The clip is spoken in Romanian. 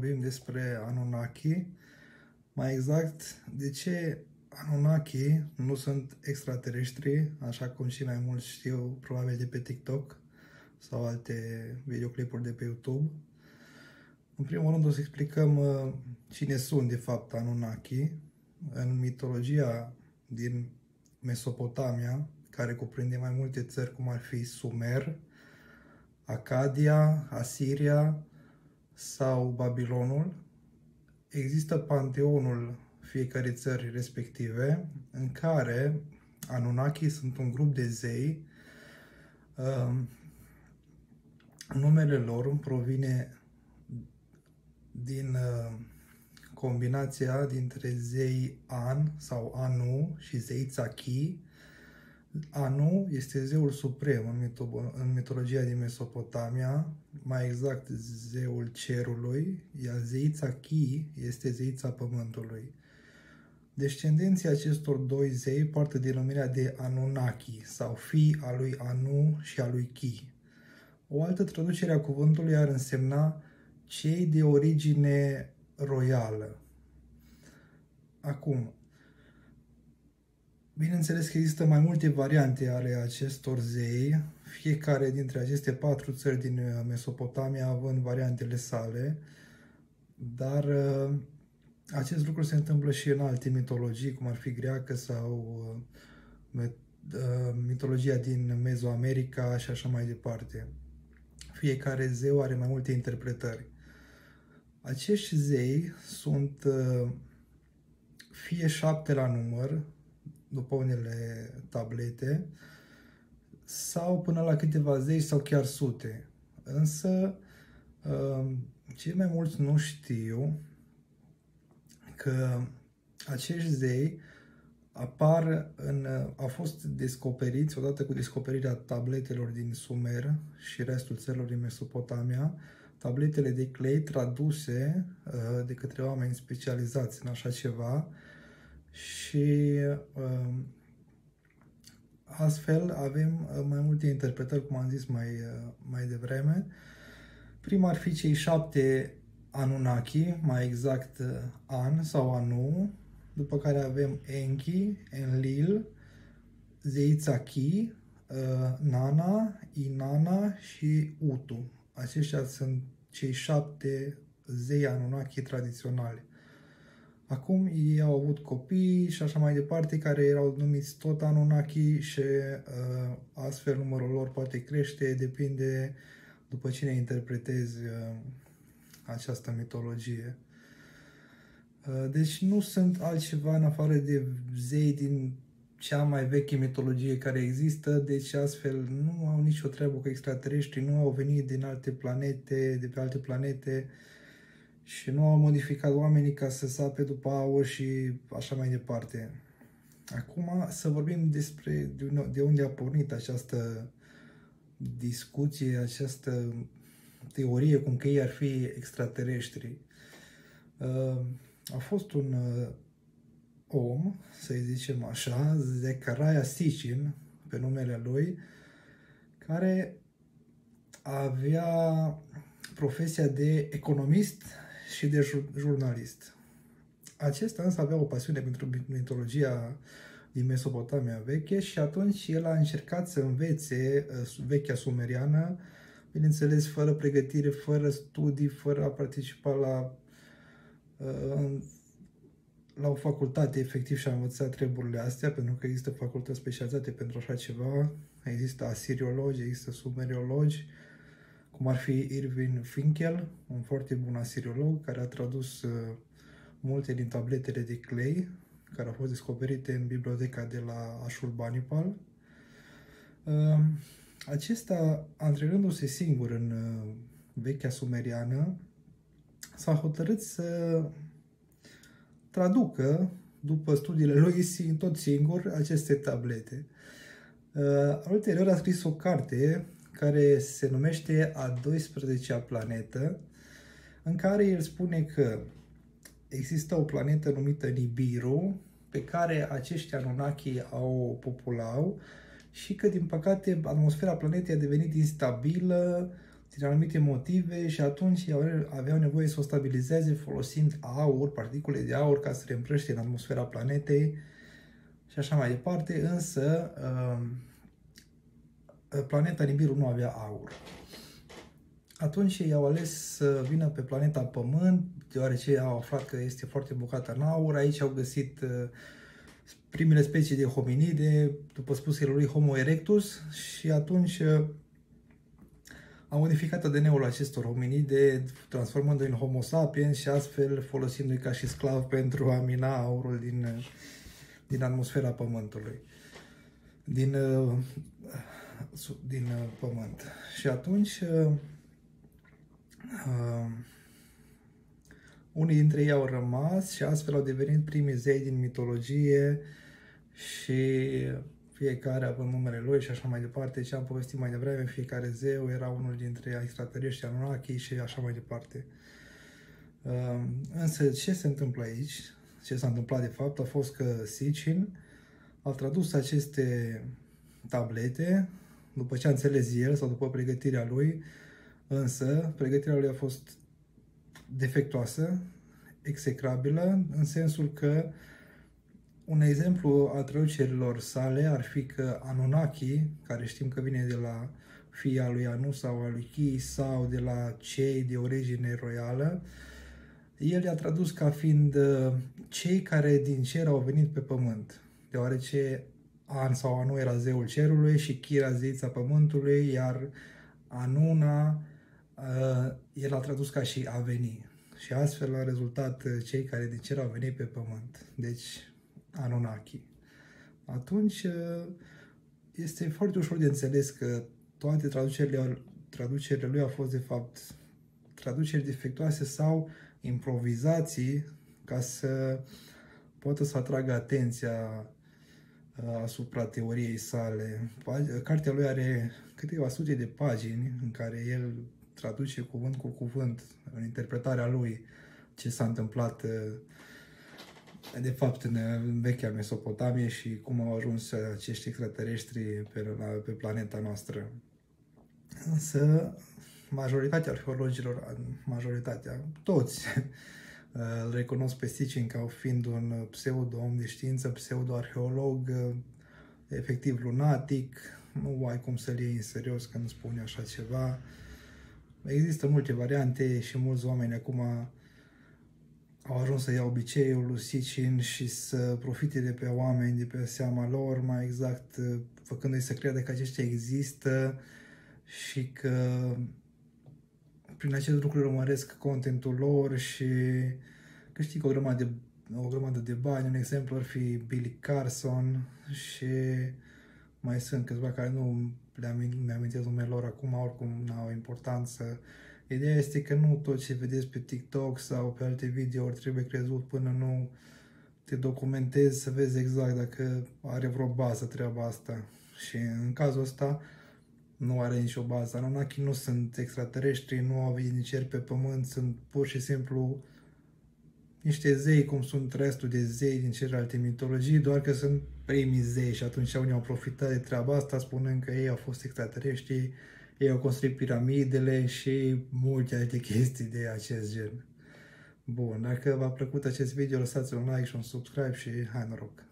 vorbim despre Anunnaki. Mai exact, de ce Anunnaki nu sunt extraterestri, așa cum și mai mulți știu, probabil de pe TikTok sau alte videoclipuri de pe YouTube. În primul rând o să explicăm cine sunt de fapt Anunnaki. În mitologia din Mesopotamia, care cuprinde mai multe țări, cum ar fi Sumer, Acadia, Asiria sau Babilonul, există panteonul fiecărei țări respective, în care Anunnaki sunt un grup de zei. Numele lor provine din combinația dintre zei An sau Anu și zei Tzaki. Anu este zeul suprem în mitologia din Mesopotamia, mai exact zeul cerului, iar zeița Ki este zeița pământului. Descendenții acestor doi zei poartă denumirea de Anunnaki sau fii a lui Anu și a lui Ki. O altă traducere a cuvântului ar însemna cei de origine royală. Acum, bineînțeles că există mai multe variante ale acestor zei, fiecare dintre aceste 4 țări din Mesopotamia având variantele sale, dar acest lucru se întâmplă și în alte mitologii, cum ar fi greacă sau mitologia din Mezoamerica și așa mai departe. Fiecare zeu are mai multe interpretări. Acești zei sunt fie 7 la număr, după unele tablete, sau până la câteva zeci sau chiar sute. Însă, cei mai mulți nu știu că acești zei au fost descoperiți odată cu descoperirea tabletelor din Sumer și restul țărilor din Mesopotamia, tabletele de clay traduse de către oameni specializați în așa ceva și astfel avem mai multe interpretări, cum am zis mai devreme. Prima ar fi cei 7 Anunnaki, mai exact An sau Anu, după care avem Enki, Enlil, zeița Ki, Nana, Inanna și Utu. Aceștia sunt cei 7 zei Anunnaki tradiționale. Acum ei au avut copii și așa mai departe, care erau numiți tot Anunnaki și astfel numărul lor poate crește, depinde după cine interpretezi această mitologie. Deci nu sunt altceva în afară de zei din cea mai veche mitologie care există, deci astfel nu au nicio treabă cu extraterestri, nu au venit din alte planete, de pe alte planete și nu au modificat oamenii ca să sape după aur și așa mai departe. Acum să vorbim despre de unde a pornit această discuție, această teorie cum că ei ar fi extraterestri. A fost un om, să-i zicem așa, Zecharia Sitchin, pe numele lui, care avea profesia de economist și de jurnalist. Acesta însă avea o pasiune pentru mitologia din Mesopotamia veche și atunci el a încercat să învețe vechea sumeriană, bineînțeles fără pregătire, fără studii, fără a participa la o facultate efectiv și a învățat treburile astea, pentru că există facultăți specializate pentru așa ceva. Există asiriologi, există sumeriologi, cum ar fi Irving Finkel, un foarte bun asiriolog, care a tradus multe din tabletele de clay, care au fost descoperite în biblioteca de la Ashurbanipal. Acesta, antrenându-se singur în vechea sumeriană, s-a hotărât să traducă, după studiile lui, tot singur, aceste tablete. Ulterior a scris o carte care se numește A 12-a planetă, în care el spune că există o planetă numită Nibiru, pe care acești Anunnaki o populau și că, din păcate, atmosfera planetei a devenit instabilă din anumite motive și atunci aveau nevoie să o stabilizeze folosind aur, particule de aur, ca să le împrăște în atmosfera planetei și așa mai departe, însă planeta Nibiru nu avea aur. Atunci ei au ales să vină pe planeta Pământ, deoarece au aflat că este foarte bogată în aur. Aici au găsit primele specii de hominide, după spusele lui Homo erectus, și atunci au modificat ADN-ul acestor hominide, transformându-i în Homo sapiens și astfel folosindu-i ca și sclav pentru a mina aurul din atmosfera Pământului, din Pământ. Și atunci unii dintre ei au rămas și astfel au devenit primii zei din mitologie și fiecare având numele lui și așa mai departe. Ce am povestit mai devreme, fiecare zeu era unul dintre extraterestri Anunnaki și așa mai departe. Însă ce se întâmplă aici, ce s-a întâmplat de fapt, a fost că Sitchin a tradus aceste tablete după ce a înțeles el sau după pregătirea lui, însă pregătirea lui a fost defectuoasă, execrabilă, în sensul că un exemplu al traducerilor sale ar fi că Anunnaki, care știm că vine de la fia lui Anu sau a lui Ki sau de la cei de origine royală, el i-a tradus ca fiind cei care din cer au venit pe pământ, deoarece An sau Anu era zeul cerului și Ki era zeița pământului, iar Anuna el a tradus ca și a veni. Și astfel a rezultat cei care din cer au venit pe pământ. Deci, Anunnaki. Atunci, este foarte ușor de înțeles că toate traducerile lui au fost, de fapt, traduceri defectuoase sau improvizații ca să poată să atragă atenția asupra teoriei sale. Cartea lui are câteva sute de pagini în care el traduce cuvânt cu cuvânt în interpretarea lui ce s-a întâmplat de fapt în vechea Mesopotamie și cum au ajuns acești extraterestri pe planeta noastră. Însă majoritatea arheologilor, toți îl recunosc pe Sitchin ca fiind un pseudo-om de știință, pseudo-arheolog, efectiv lunatic. Nu ai cum să-l iei în serios când spune așa ceva. Există multe variante și mulți oameni acum au ajuns să ia obiceiul lui Sitchin și să profite de pe oameni, de pe seama lor, mai exact făcându-i să creadă că aceștia există și că prin acest lucru urmăresc contentul lor și câștigă o grămadă de bani. Un exemplu ar fi Billy Carson și mai sunt câțiva care nu mi-amintesc numele lor acum, oricum n-au importanță. Ideea este că nu tot ce vedeți pe TikTok sau pe alte videouri trebuie crezut până nu te documentezi să vezi exact dacă are vreo bază treaba asta. Și în cazul ăsta nu are nicio bază. Anunnaki nu sunt extraterestri, nu au venit din cer pe pământ, sunt pur și simplu niște zei cum sunt restul de zei din celelalte mitologii, doar că sunt primii zei și atunci unii au profitat de treaba asta spunând că ei au fost extraterestri, ei au construit piramidele și multe alte chestii de acest gen. Bun, dacă v-a plăcut acest video, lăsați un like și un subscribe și hai noroc!